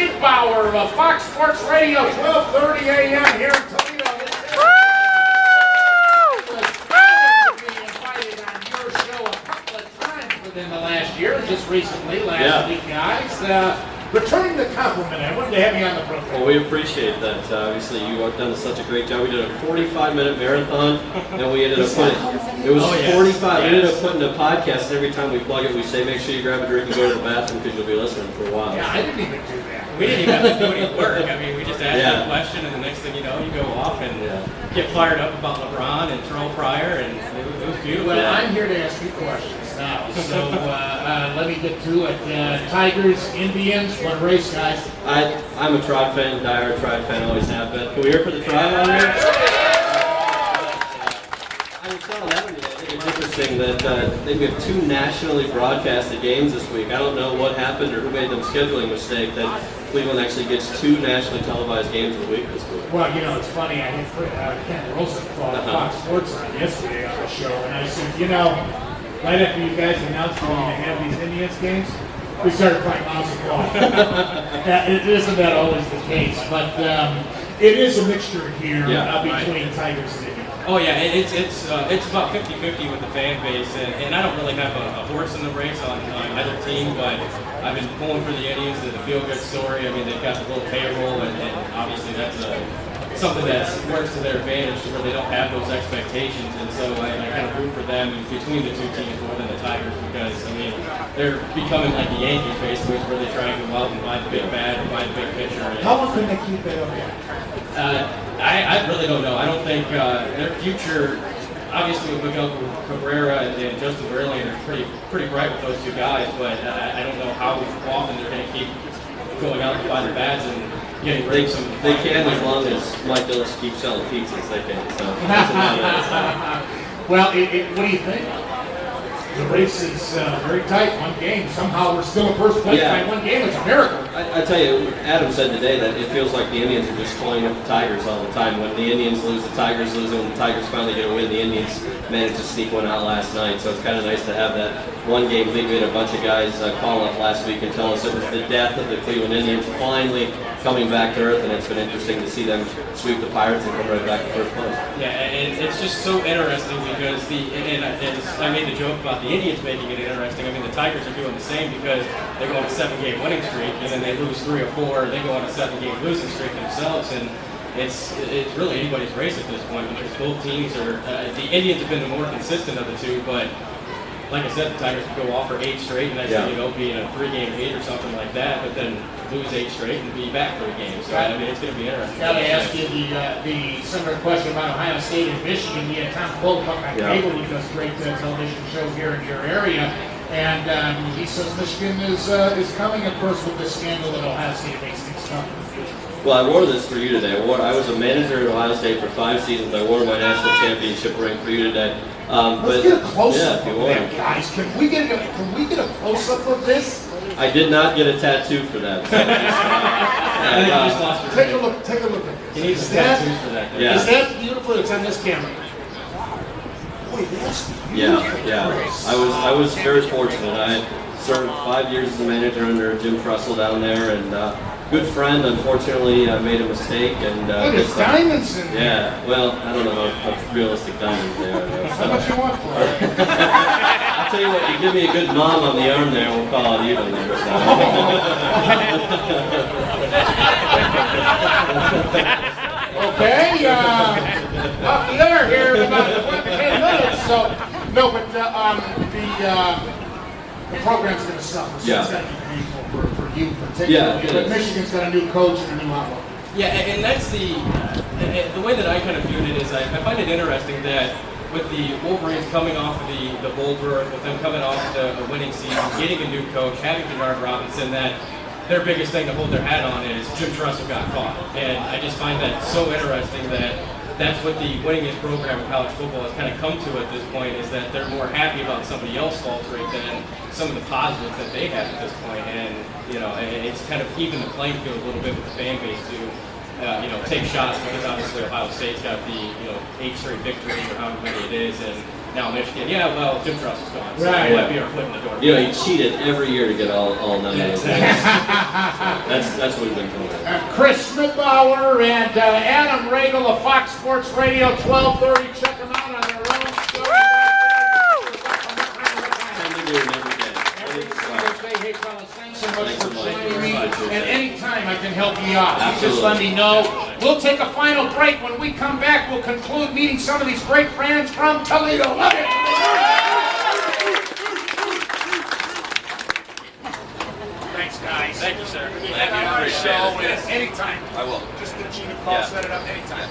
Schiefbauer of Fox Sports Radio, 12:30 a.m. here in Toledo. Within the last year, just recently, last week, guys. Returning the compliment, I wanted to have you on the program. Well, we appreciate that. Obviously, you have done such a great job. We did a 45-minute marathon, and we ended up putting it was 45. We ended up putting a podcast, and every time we plug it, we say, make sure you grab a drink and go to the bathroom because you'll be listening for a while. Yeah, I didn't even do that. We didn't even have to do any work. I mean, we just asked you a question, and the next thing you know, you go off and get fired up about LeBron and Terrell Pryor, and it was beautiful. Well, I'm here to ask you questions now, so let me get to it. Tigers, Indians, what a race, guys. I'm a Tribe fan, diehard Tribe fan, always have been. Can we hear for the Tribe on here? I was telling Evan today, I think it's interesting that we have two nationally broadcasted games this week. I don't know what happened or who made them scheduling mistake that Cleveland actually gets two nationally televised games a week this week. Well, you know, it's funny. I had Ken Rosenthal of Fox Sports on yesterday on the show, and I said, you know, right after you guys announced we're going to have these Indians games, we started playing mouse and ball. Isn't that always the case? But it is a mixture here between Tigers and Indians. Oh yeah, it's about 50-50 with the fan base, and I don't really have a horse in the race on either team, but I've been pulling for the Indians. The feel-good story. I mean, they've got the little payroll, and obviously that's something that works to their advantage, to where they don't have those expectations, and so I kind of root for them between the two teams more than the Tigers, because I mean they're becoming like the Yankees basically, where they try and go out and buy the big bat and buy the big pitcher. How long can they keep it up? I really don't know. I don't think their future, obviously with Miguel Cabrera and Justin Verlander, is pretty bright with those two guys, but I don't know how often they're going to keep going out to buy the bats and getting rid of some. They can, as long as Mike Dillis keeps selling pizzas, they can. So that's about it. Well, what do you think? The race is very tight, one game. Somehow we're still in first place by one game. It's a miracle. I tell you, Adam said today that it feels like the Indians are just toying with the Tigers all the time. When the Indians lose, the Tigers lose, and when the Tigers finally get a win, the Indians managed to sneak one out last night. So it's kind of nice to have that one-game lead. We had a bunch of guys call up last week and tell us it was the death of the Cleveland Indians finally coming back to earth, and it's been interesting to see them sweep the Pirates and come right back to first place. Yeah, and it's just so interesting because I made the joke about the Indians making it interesting. I mean, the Tigers are doing the same because they go on a 7-game winning streak, and then they lose 3 or 4, they go on a 7-game losing streak themselves, and it's really anybody's race at this point because both teams are. The Indians have been the more consistent of the two, but like I said, the Tigers could go off for 8 straight, and next thing you know, be in a 3-game lead or something like that, but then lose 8 straight and be back 3 games. So I mean, it's going to be interesting. Got to ask you the similar question about Ohio State and Michigan. We had Tom Cole come back cable. He does great television show here in your area, and he says Michigan is coming, of course, with this scandal that Ohio State makes things tough in the future. Well, I wore this for you today. I was a manager at Ohio State for 5 seasons. I wore my national championship ring for you today. Let's get a close-up of that, guys. Can we get a close-up of this? I did not get a tattoo for that. Take a look. Take a look at this. He needs tattoos for that. Is that beautiful? It's on this camera. Boy, that's beautiful. Yeah. I was very fortunate. I served 5 years as a manager under Jim Tressel down there, and good friend. Unfortunately, I made a mistake, and there's diamonds in there. Yeah. Well, I don't know how realistic diamonds they are. How much you want for it? I'll tell you what. You give me a good nom on the arm there, we'll call it even there. Okay. Off the air here in about 10 minutes. So no, but the program's going to suffer. So it's got to be painful for you particularly. But Michigan's got a new coach and a new outlook. Yeah, and that's the way that I kind of viewed it is I find it interesting that with the Wolverines coming off of the bowl berth, with them coming off the winning season, getting a new coach, having Denard Robinson, that their biggest thing to hold their hat on is Jim Tressel got caught. And I just find that so interesting that that's what the winningest program in college football has kind of come to at this point, is that they're more happy about somebody else faltering than some of the positives that they have at this point. And, you know, it's kind of even the playing field a little bit with the fan base to, take shots, because obviously Ohio State's got the, 8 straight victories or however many it is. And Now Michigan, yeah, well, Jim Truss is gone, so Right. we'll have to be our foot in the door. You know, he cheated every year to get all 9 Yeah, of those exactly. wins. That's what we've been told. Chris Schmidbauer and Adam Regal of Fox Sports Radio 1230. Check them out on their own show. Time to do it every day. Every single day. Hey, fellas, thanks so much Thanks for so much. joining me. Appreciate And it. anytime I can help you out, you just Absolutely. let me know. We'll take a final break. When we come back, we'll conclude meeting some of these great fans from Toledo. Love it! Thanks, guys. Thank you, sir. Have you on the show anytime. I will. Just give Gene a call, Yeah. set it up anytime.